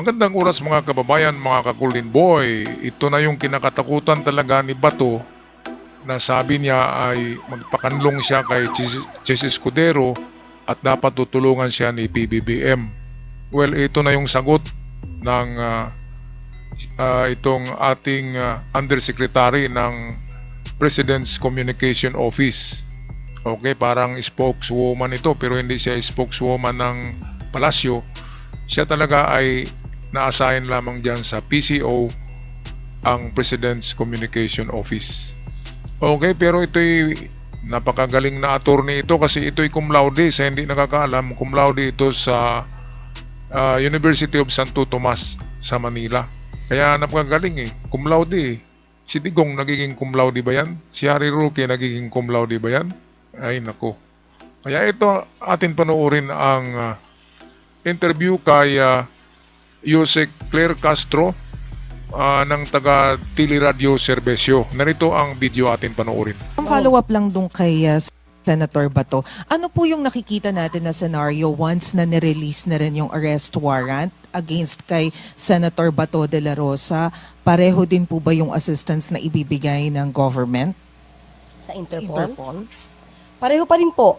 Magandang oras mga kababayan, mga ka-Golden Boy. Ito na yung kinakatakutan talaga ni Bato na sabi niya ay magpakanlong siya kay Chis Escudero at dapat tutulungan siya ni PBBM. Well, ito na yung sagot ng itong ating undersecretary ng President's Communication Office. Okay, parang spokeswoman ito pero hindi siya spokeswoman ng palasyo. Siya talaga ay na-assign lamang dyan sa PCO, ang President's Communication Office. Okay, pero ito'y napakagaling na attorney ito kasi ito'y cum laude. Sa hindi nakakaalam, cum laude ito sa University of Santo Tomas sa Manila. Kaya napakagaling cum laude eh. Si Digong nagiging cum laude ba yan? Si Harry Roque nagiging cum laude ba yan? Ay nako. Kaya ito atin panoorin ang interview kay Yusek Claire Castro ng taga Teleradio Serbesyo. Narito ang video atin panoorin. Ang follow-up lang dun kay Senator Bato, ano po yung nakikita natin na scenario once na nirelease na rin yung arrest warrant against kay Senator Bato de la Rosa? Pareho din po ba yung assistance na ibibigay ng government? Sa Interpol? Pareho pa rin po.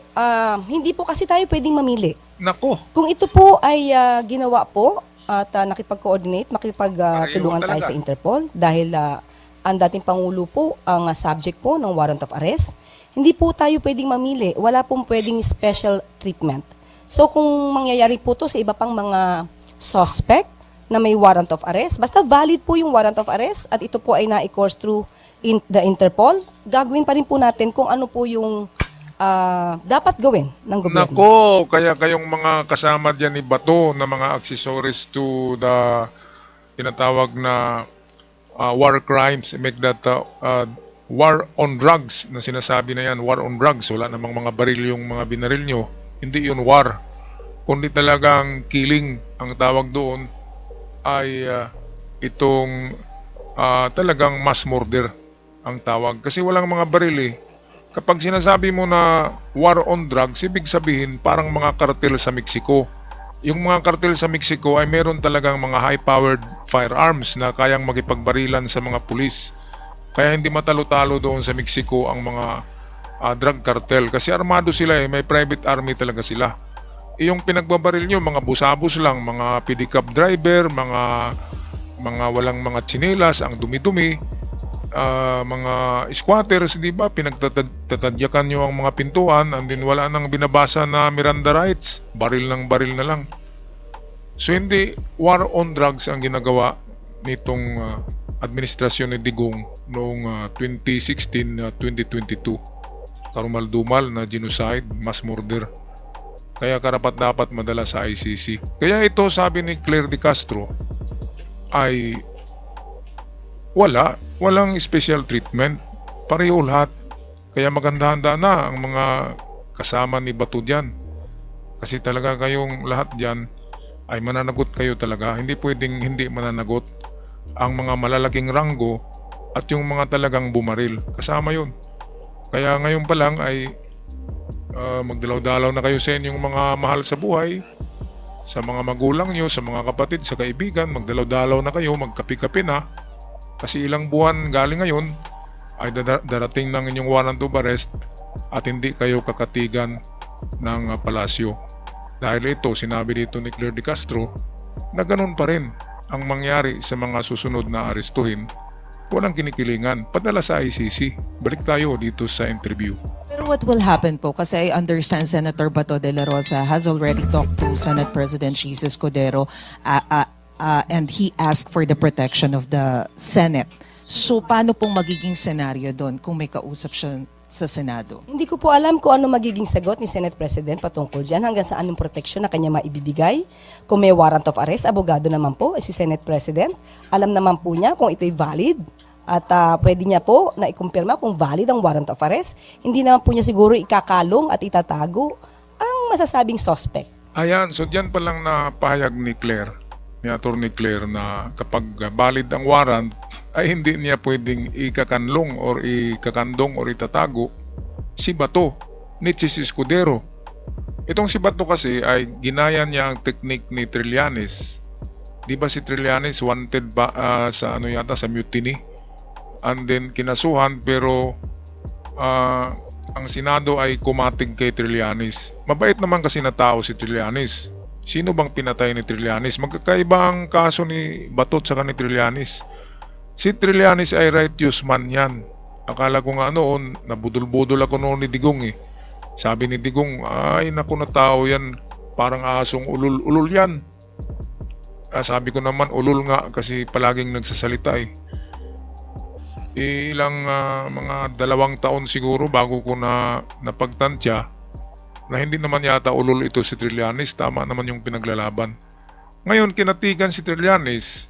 Hindi po kasi tayo pwedeng mamili. Nako. Kung ito po ay ginawa po at nakipag-coordinate, makipagtulungan tayo talaga sa Interpol dahil ang dating Pangulo po ang subject po ng warrant of arrest, hindi po tayo pwedeng mamili. Wala pong pwedeng special treatment. So kung mangyayari po to sa iba pang mga suspect na may warrant of arrest, basta valid po yung warrant of arrest at ito po ay na-course through the Interpol, gagawin pa rin po natin kung ano po yung dapat gawin ng gobyerno. Nako, kaya kayong mga kasama dyan ni Bato na mga accessories to the tinatawag na war crimes, make that war on drugs na sinasabi na yan, war on drugs. Wala namang mga baril yung mga binaril nyo. Hindi yun war. Kundi talagang killing ang tawag doon ay itong talagang mass murder ang tawag. Kasi walang mga baril eh. Kapag sinasabi mo na war on drugs, ibig sabihin parang mga kartel sa Mexico. Yung mga kartel sa Mexico ay meron talagang mga high-powered firearms na kayang makipagbarilan sa mga pulis. Kaya hindi matalo-talo doon sa Mexico ang mga drug cartel kasi armado sila eh, may private army talaga sila. Yung pinagbabaril nyo, mga busabos lang, mga pedicab driver, mga walang mga tsinelas, ang dumi-dumi, mga squatters, di ba? Pinagtatadyakan nyo ang mga pintuan and then wala nang binabasa na Miranda rights, baril na lang. So hindi war on drugs ang ginagawa nitong administrasyon ni Digong noong 2016-2022. Karumal-dumal na genocide, mass murder. Kaya karapat-dapat madala sa ICC. Kaya ito sabi ni Claire de Castro ay walang special treatment. Pareho lahat. Kaya maganda-handa na ang mga kasama ni Bato dyan. Kasi talaga kayong lahat dyan ay mananagot kayo talaga. Hindi pwedeng hindi mananagot ang mga malalaking ranggo at yung mga talagang bumaril. Kasama yun. Kaya ngayon pa lang ay magdalaw-dalaw na kayo sa inyong mga mahal sa buhay, sa mga magulang nyo, sa mga kapatid, sa kaibigan. Magdalaw-dalaw na kayo, magkapi-kapi na. Kasi ilang buwan galing ngayon ay darating ng inyong warrant of arrest at hindi kayo kakatigan ng palasyo. Dahil ito, sinabi dito ni Claire de Castro na ganun pa rin ang mangyari sa mga susunod na arestuhin. Walang kinikilingan, padala sa ICC. Balik tayo dito sa interview. Pero what will happen po? Kasi I understand Senator Bato de la Rosa has already talked to Senate President Chis Escudero and he asked for the protection of the Senate. So paano pong magiging senaryo doon kung may kausap siya sa Senado? Hindi ko po alam kung ano magiging sagot ni Senate President patungkol dyan, hanggang saan yung protection na kanya maibibigay. Kung may warrant of arrest, abogado naman po si Senate President. Alam naman po niya kung ito'y valid at pwede niya po na ikumpirma kung valid ang warrant of arrest. Hindi naman po niya siguro ikakalong at itatago ang masasabing suspect. Ayan, so dyan pa lang na pahayag ni Claire, ni Atty. Claire, na kapag valid ang warrant ay hindi niya pwedeng ikakanlong or ikakandong or itatago si Bato ni Chis Escudero. Itong si Bato kasi ay ginaya niya ang teknik ni Trillanes Di ba si Trillanes wanted ba sa ano yata sa mutiny? And then kinasuhan pero ang Senado ay kumatig kay Trillanes. Mabait naman kasi na tao si Trillanes. Sino bang pinatay ni Trillanes? Magkakaiba ang kaso ni Bato at saka ni Trillanes. Si Trillanes ay righteous man yan. Akala ko nga noon, nabudol-budol ako noon ni Digong eh. Sabi ni Digong, ay naku na tao yan, parang asong ulul-ulul yan. Sabi ko naman, ulul nga kasi palaging nagsasalita eh. Ilang mga 2 taon siguro bago ko na napagtansya na hindi naman yata ulul ito si Trillanes, tama naman yung pinaglalaban. Ngayon, kinatigan si Trillanes,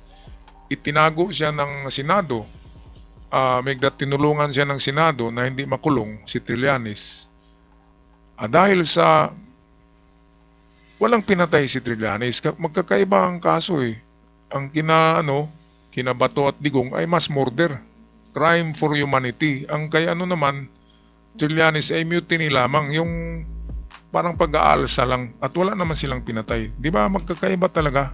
itinago siya ng Senado. Tinulungan siya ng Senado na hindi makulong si Trillanes. Dahil sa walang pinatay si Trillanes, magkakaiba ang kaso eh. Ang kina Bato at Digong ay mass murder. Crime for humanity. Ang kay naman, Trillanes ay mutiny lamang. Yung parang pag-aalsa lang at wala naman silang pinatay. Di ba magkakaiba talaga?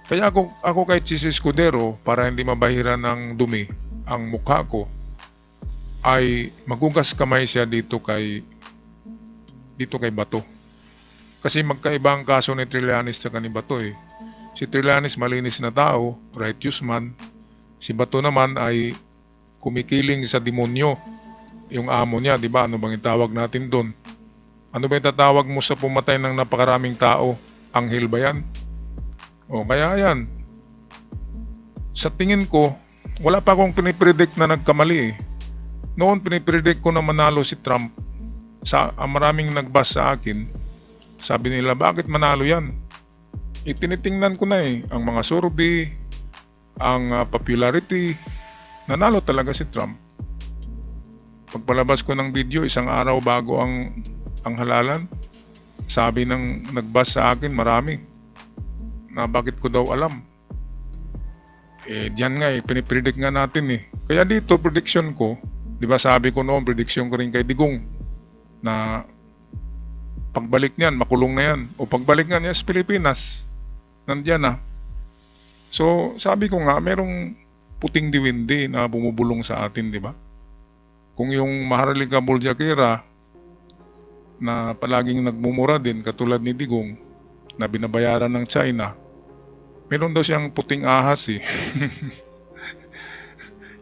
Kaya ako kay Chis Escudero, para hindi mabahira ng dumi ang mukha ko, ay magugas kamay siya dito kay Bato. Kasi magkaiba ang kaso ni Trillanes sa ni Bato eh. Si Trillanes malinis na tao, righteous man. Si Bato naman ay kumikiling sa demonyo. Yung amo niya, di ba? Ano bang itawag natin doon? Ano ba itatawag mo sa pumatay ng napakaraming tao? Anghel ba yan? O kaya yan. Sa tingin ko, wala pa akong pinipredict na nagkamali eh. Noon pinipredict ko na manalo si Trump. Maraming nagbas sa akin. Sabi nila, bakit manalo yan? Tinitingnan ko na eh. Ang mga survey, ang popularity, nanalo talaga si Trump. Pagpalabas ko ng video, 1 araw bago ang halalan, sabi ng nagbas sa akin marami na bakit ko daw alam. Diyan nga pinipredict nga natin eh. Kaya dito prediction ko, di ba sabi ko noon, prediction ko rin kay Digong na pagbalik niyan, makulong na yan. O pagbalik nga niya sa Pilipinas, nandiyan na. So sabi ko nga, merong puting diwindi na bumubulong sa atin, di ba? Kung yung Maharlika Boljakera na palaging nagmumura din katulad ni Digong na binabayaran ng China, meron daw siyang puting ahas eh.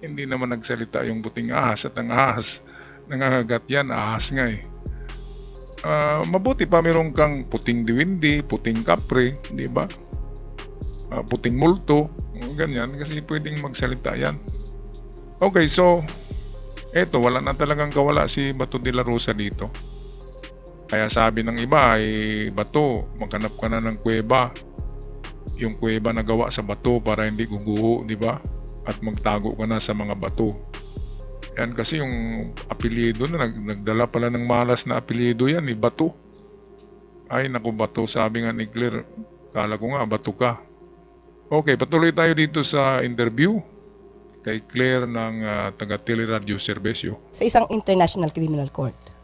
Hindi naman nagsalita yung puting ahas at ang ahas nangangagat yan, ahas nga eh. Mabuti pa meron kang puting diwindi, puting kapre, di ba? Puting multo, ganyan, kasi pwedeng magsalita yan. Okay, so eto, wala na talagang kawala si Bato de la Rosa dito. Kaya sabi ng iba ay, Bato, maghanap ka na ng kuweba. Yung kuweba na gawa sa bato para hindi guguho, di ba? At magtago ka na sa mga bato. Yan kasi yung apelyido na nagdala pala ng malas na apelyido yan, Bato. Ay, naku Bato, sabi nga ni Claire, kala ko nga, Bato ka. Okay, patuloy tayo dito sa interview kay Claire ng taga Teleradio Serbesyo. Sa isang international criminal court.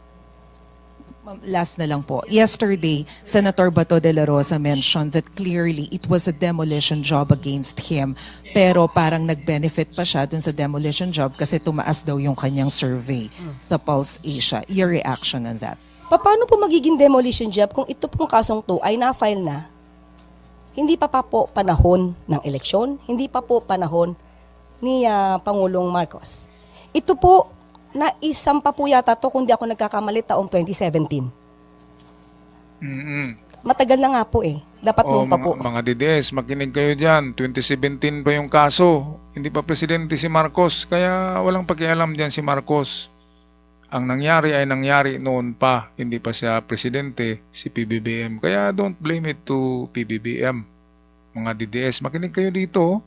Last na lang po. Yesterday, Senator Bato de la Rosa mentioned that clearly it was a demolition job against him. Pero parang nag-benefit pa siya dun sa demolition job kasi tumaas daw yung kanyang survey sa Pulse Asia. Your reaction on that? Paano po magiging demolition job kung ito pong kasong to ay na-file na? Hindi pa po panahon ng eleksyon, hindi pa po panahon ni Pangulong Marcos. Ito po, naisampa po yata to kung di ako nagkakamali taong 2017. Matagal na nga po eh. Dapat noon pa po. Mga DDS, makinig kayo dyan. 2017 pa yung kaso. Hindi pa presidente si Marcos. Kaya walang pakialam dyan si Marcos. Ang nangyari ay nangyari noon pa. Hindi pa siya presidente, si PBBM. Kaya don't blame it to PBBM. Mga DDS, makinig kayo dito.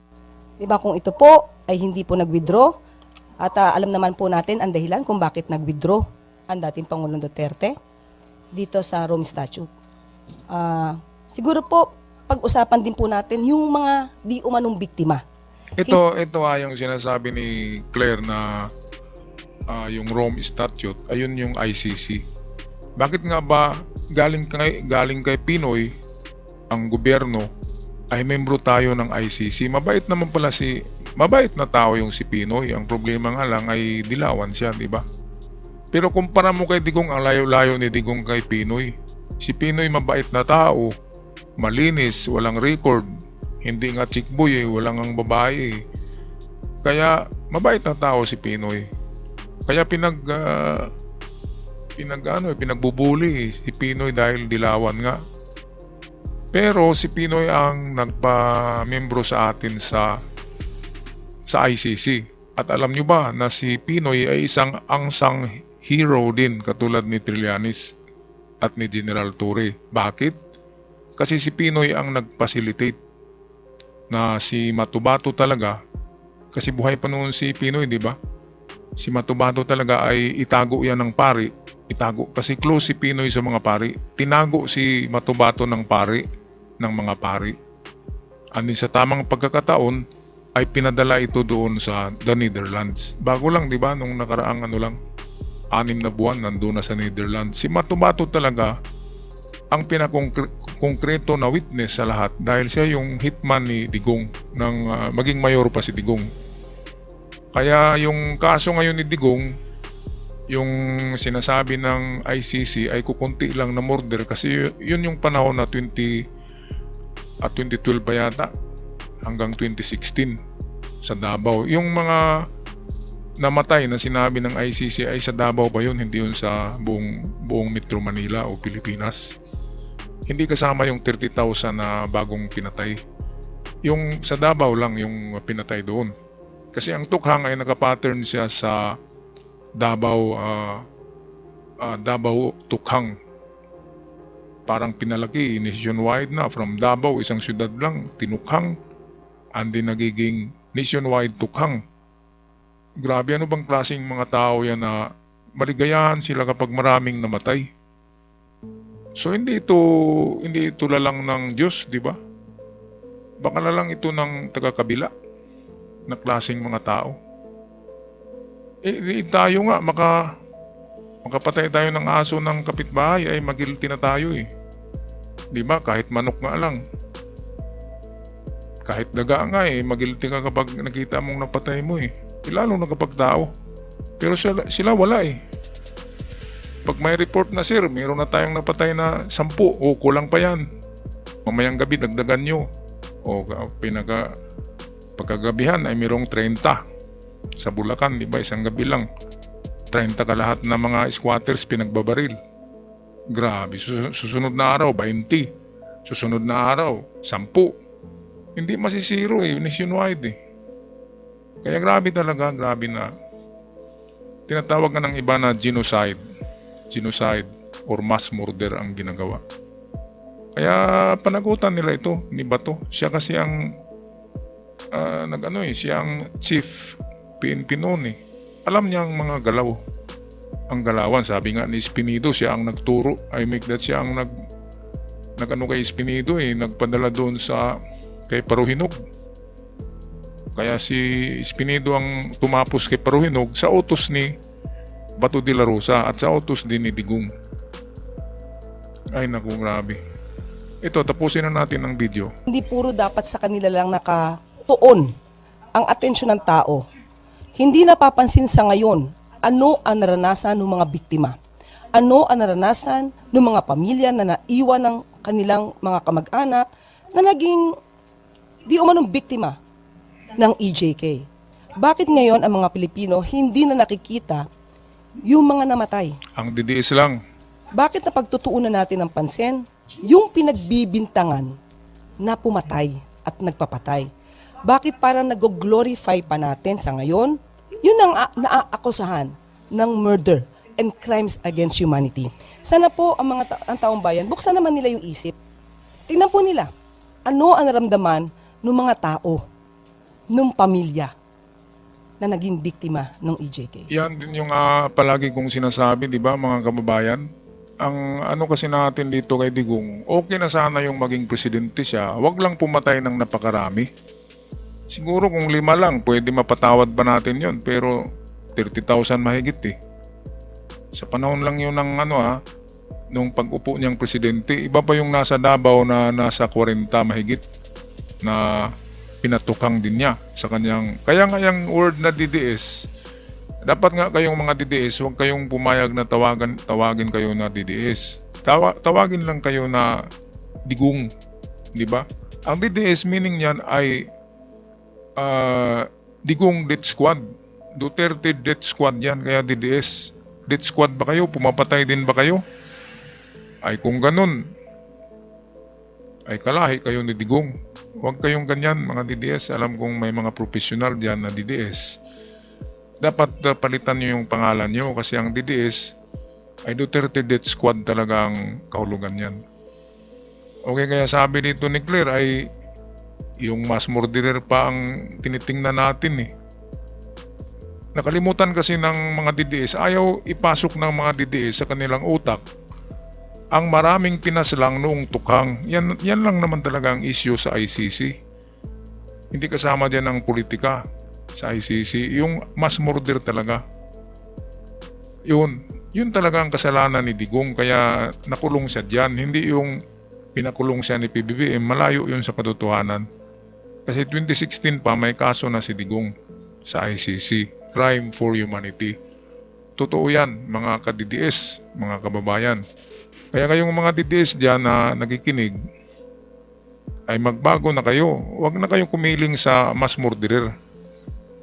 Diba kung ito po ay hindi po nag-withdraw, at alam naman po natin ang dahilan kung bakit nag-withdraw ang dating Pangulong Duterte dito sa Rome Statute. Siguro po, pag-usapan din po natin yung mga di umanong biktima. Ito yung sinasabi ni Claire na yung Rome Statute, ayun yung ICC. Bakit nga ba galing kay Pinoy ang gobyerno ay membro tayo ng ICC. Mabait na tao yung si Pinoy. Ang problema nga lang ay dilawan siya, di ba? Pero kumpara mo kay Digong, ang layo-layo ni Digong kay Pinoy. Si Pinoy mabait na tao, malinis, walang record, hindi nga chickboy walang ang babae. Kaya mabait na tao si Pinoy. Kaya pinagbubuli si Pinoy dahil dilawan nga. Pero si Pinoy ang nagpa-membro sa atin sa ICC. At alam nyo ba na si Pinoy ay isang angsang hero din katulad ni Trillanes at ni General Torre. Bakit? Kasi si Pinoy ang nag-facilitate na si Matubato talaga, kasi buhay pa noon si Pinoy, di ba? Si Matubato talaga ay itago yan ng pari. Itago kasi close si Pinoy sa mga pari. Tinago si Matubato ng pari, ng mga pari. Andin sa tamang pagkakataon ay pinadala ito doon sa the Netherlands. Bago lang, di ba? Nung nakaraang 6 na buwan nandun na sa Netherlands. Si Matubato talaga ang pinakongkreto na witness sa lahat dahil siya yung hitman ni Digong ng maging mayor pa si Digong. Kaya yung kaso ngayon ni Digong, yung sinasabi ng ICC ay kukunti lang na murder kasi yun yung panahon na 2012 pa yata hanggang 2016 sa Davao. Yung mga namatay na sinabi ng ICC ay sa Davao pa yun, hindi yun sa buong Metro Manila o Pilipinas. Hindi kasama yung 30,000 na bagong pinatay. Yung sa Davao lang yung pinatay doon. Kasi ang tukhang ay nakapattern siya sa Davao tukhang. Parang pinalaki nationwide na, from Davao isang syudad lang tinukhang, andi nagiging nationwide tukhang. Grabe, ano bang klaseng mga tao yan na maligayahan sila kapag maraming namatay. So hindi ito lalang ng Diyos, di ba? Baka na lang ito ng taga-kabila na klaseng mga tao. Tayo nga, makapatay tayo ng aso ng kapitbahay ay magilty na tayo eh. Di ba? Kahit manok nga lang. Kahit daga nga eh, magilty ka kapag nakita mong napatay mo eh. Lalo na kapag tao. Pero sila wala eh. Pag may report na, sir, mayroon na tayong napatay na 10, o kulang pa yan. Mamayang gabi dagdagan nyo. O pagkagabihan ay mayroong 30. Sa Bulacan, di ba? Isang gabi lang. 30 ka lahat ng mga squatters pinagbabaril. Grabe. Susunod na araw, 20. Susunod na araw, 10. Hindi masisiro eh, nationwide eh. Kaya grabe talaga, grabe na. Tinatawag nga ng iba na genocide or mass murder ang ginagawa. Kaya panagutan nila ito ni Bato. Siya kasi ang siya ang chief PNP noon eh. Alam niya ang mga galaw. Ang galawan, sabi nga ni Espinido, siya ang nagturo. I make that siya ang kay Espinido eh, nagpadala doon kay Paruhinog. Kaya si Espinido ang tumapos kay Paruhinog sa utos ni Bato de la Rosa at sa utos din ni Digong. Ay naku, grabe. Ito, tapusin na natin ang video. Hindi puro dapat sa kanila lang nakatuon ang atensyon ng tao. Hindi napapansin sa ngayon ano ang naranasan ng mga biktima. Ano ang naranasan ng mga pamilya na naiwan ng kanilang mga kamag-anak na naging di umanong biktima ng EJK. Bakit ngayon ang mga Pilipino hindi na nakikita yung mga namatay? Ang didiis lang. Bakit napagtutuunan natin ng pansin yung pinagbibintangan na pumatay at nagpapatay? Bakit parang nag-glorify pa natin sa ngayon yun ang naaakusahan ng murder and crimes against humanity? Sana po ang taong bayan, buksan naman nila yung isip. Tingnan po nila, ano ang naramdaman ng mga tao, ng pamilya na naging biktima ng EJK. Yan din yung palagi kong sinasabi, di ba mga kababayan? Ang ano kasi natin dito kay Digong, okay na sana yung maging presidente siya, wag lang pumatay ng napakarami. Siguro kung 5 lang, pwede mapatawad pa natin yun, pero 30,000 mahigit eh. Sa panahon lang yun ng nung pag-upo niyang presidente, iba pa yung nasa Davao na nasa 40 mahigit. na pinatukang din niya sa kanyang, kaya nga yung word na DDS, dapat nga kayong mga DDS, huwag kayong pumayag na tawagin kayo na DDS. Tawagin lang kayo na digong, di ba? Ang DDS meaning niyan ay digong death squad. Duterte death squad yan, kaya DDS. Death squad ba kayo? Pumapatay din ba kayo? Ay kung ganun, ay kalahi kayo ni Digong. Huwag kayong ganyan mga DDS. Alam kong may mga professional dyan na DDS. Dapat palitan nyo yung pangalan nyo kasi ang DDS ay Duterte Death Squad talaga ang kahulugan yan. Okay, kaya sabi dito ni Claire ay yung mass murderer pa ang tinitingnan natin eh. Nakalimutan kasi ng mga DDS, ayaw ipasok ng mga DDS sa kanilang utak ang maraming pinaslang noong tukhang. Yan lang naman talaga ang issue sa ICC. Hindi kasama dyan ang politika sa ICC. Yung mass murder talaga. Yun talaga ang kasalanan ni Digong, kaya nakulong siya dyan. Hindi yung pinakulong siya ni PBBM, malayo yun sa katotohanan. Kasi 2016 pa may kaso na si Digong sa ICC. Crime for Humanity. Totoo yan, mga ka-DDS, mga kababayan. Kaya kayong mga DDS dyan na nakikinig, ay magbago na kayo. Huwag na kayong kumiling sa mass murderer.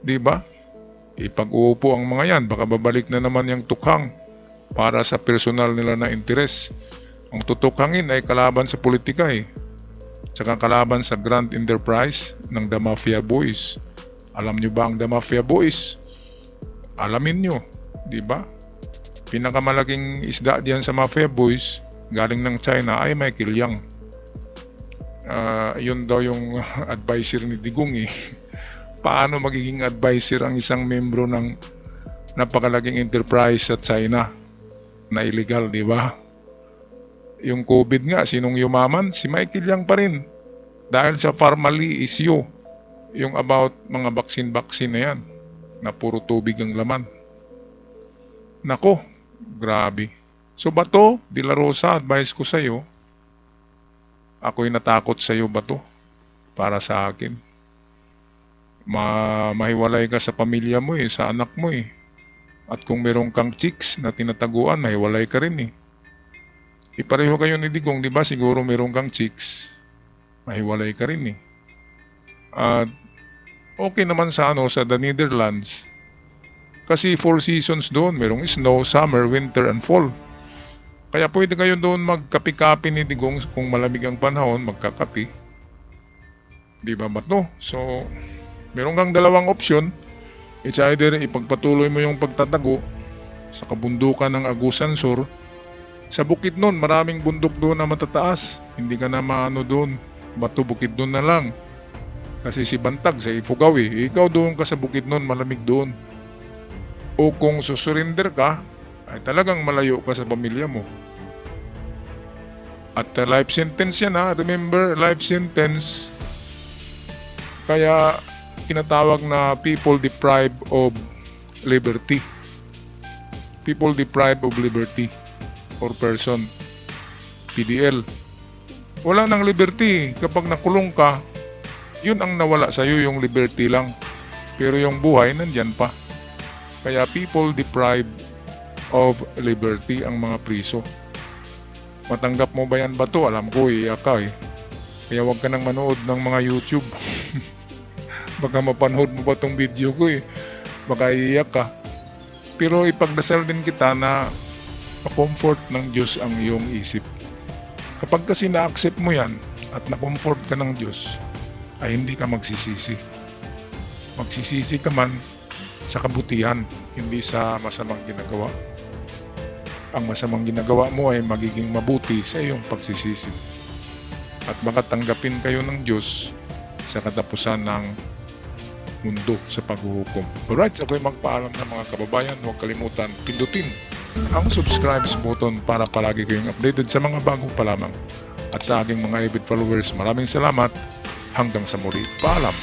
Diba? Ipag-uupo ang mga yan, baka babalik na naman yung tukhang para sa personal nila na interes. Ang tutukhangin ay kalaban sa politika eh. Tsaka kalaban sa grand enterprise ng The Mafia Boys. Alam nyo ba ang The Mafia Boys? Alamin nyo, di ba? Pinakamalaking isda diyan sa Mafia Boys, galing ng China, ay Michael Yang. Yun daw yung advisor ni Digong eh. Paano magiging advisor ang isang membro ng napakalaking enterprise sa China na illegal, di ba? Yung COVID nga, sinong yumaman? Si Michael Yang pa rin. Dahil sa Pharmally issue, yung about mga vaccine na yan, na puro tubig ang laman. Nako, grabe. So Bato de la Rosa, advice ko sa iyo, ako'y natakot sa iyo, Bato, para sa akin. Mahiwalay ka sa pamilya mo eh, sa anak mo eh. At kung meron kang chicks na tinataguan, mahiwalay ka rin eh. Ipareho kayo ni Digong, di ba? Siguro meron kang chicks, mahiwalay ka rin eh. At okay naman sa sa the Netherlands. Kasi 4 seasons doon, merong snow, summer, winter, and fall. Kaya pwede kayo doon magkapi-kapi ni Digong kung malamig ang panahon, magkakapi. Di ba Bato? So, meron kang dalawang option. It's either ipagpatuloy mo yung pagtatago sa kabundukan ng Agusan Sur. Sa Bukidnon, maraming bundok doon na matataas. Hindi ka na maano doon. Bato, Bukidnon na lang. Kasi si Bantag sa Ifugao eh. Ikaw doon ka sa Bukidnon, malamig doon. O kung susurinder ka, ay talagang malayo ka sa pamilya mo. At life sentence yan ha. Remember, life sentence. Kaya tinatawag na people deprived of liberty. People deprived of liberty or person. PDL. Wala nang liberty. Kapag nakulong ka, yun ang nawala sa'yo, yung liberty lang. Pero yung buhay, nandyan pa. Kaya people deprived of liberty ang mga priso. Matanggap mo ba yan, Bato? Alam ko, iiyak ka eh. Kaya wag ka nang manood ng mga YouTube. Baka mapanood mo ba tong video ko eh. Baka iiyak ka. Pero ipagdasal din kita na ma-comfort ng Diyos ang iyong isip. Kapag kasi na-accept mo yan at na-comfort ka ng Diyos, ay hindi ka magsisisi. Magsisisi ka man sa kabutihan, hindi sa masamang ginagawa. Ang masamang ginagawa mo ay magiging mabuti sa iyong pagsisisi. At baka tanggapin kayo ng Diyos sa katapusan ng mundo sa paghuhukom. Alright, ako'y magpaalam ng mga kababayan. Huwag kalimutan pindutin ang subscribe button para palagi kayong updated sa mga bago pa lamang. At sa aking mga avid followers, maraming salamat. Hanggang sa muli. Paalam!